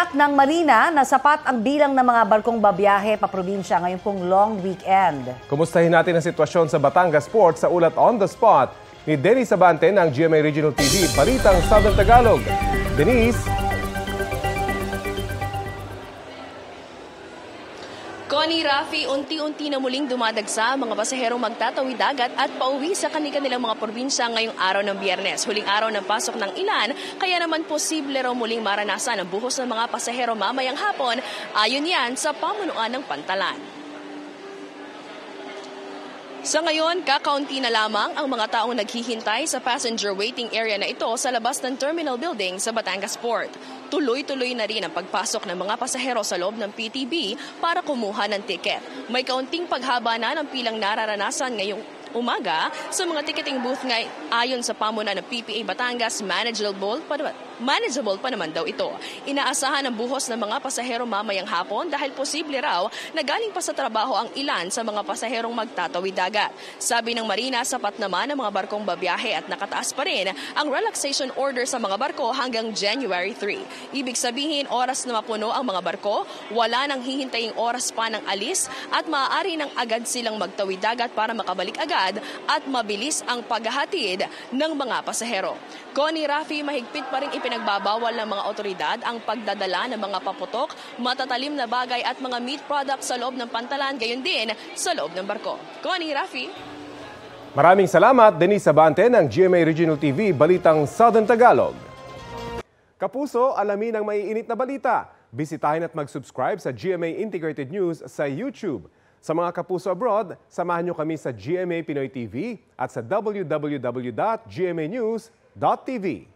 Tiniyak ng Marina na sapat ang bilang ng mga barkong babiyahe pa probinsya ngayong pong long weekend. Kumustahin natin ang sitwasyon sa Batangas Port sa ulat on the spot ni Denise Abante ng GMA Regional TV, Balitang Southern Tagalog. Denise? Connie, Rafi, unti-unti na muling dumadagsa ang mga pasaherong magtatawid dagat at pauwi sa kanilang mga probinsya ngayong araw ng Biyernes. Huling araw ng pasok ng ilan, kaya naman posible raw muling maranasan ang buhos ng mga pasahero mamayang hapon, ayon yan sa pamunuan ng Pantalan. Sa ngayon, kakaunti na lamang ang mga taong naghihintay sa passenger waiting area na ito sa labas ng terminal building sa Batangas Port. Tuloy-tuloy na rin ang pagpasok ng mga pasahero sa loob ng PTB para kumuha ng tiket. May kaunting paghaba na ng pilang nararanasan ngayong umaga sa mga ticketing booth ayon sa pamunuan ng PPA Batangas, manageable pa naman daw ito. Inaasahan ang buhos ng mga pasahero mamayang hapon dahil posible raw na galing pa sa trabaho ang ilan sa mga pasaherong magtatawid dagat. Sabi ng Marina, sapat naman ang mga barkong babiyahe at nakataas pa rin ang relaxation order sa mga barko hanggang January 3. Ibig sabihin, oras na mapuno ang mga barko, wala nang hihintaying oras pa ng alis at maaari nang agad silang magtawid dagat para makabalik agad at mabilis ang paghahatid ng mga pasahero. Connie, Rafi, mahigpit pa rin ipinagbabawal ng mga otoridad ang pagdadala ng mga paputok, matatalim na bagay at mga meat products sa loob ng Pantalan, gayon din sa loob ng barko. Connie, Rafi. Maraming salamat, Denise Abante ng GMA Regional TV, Balitang Southern Tagalog. Kapuso, alamin ang maiinit na balita. Bisitahin at mag-subscribe sa GMA Integrated News sa YouTube. Sa mga kapuso abroad, samahan nyo kami sa GMA Pinoy TV at sa www.gmanews.tv.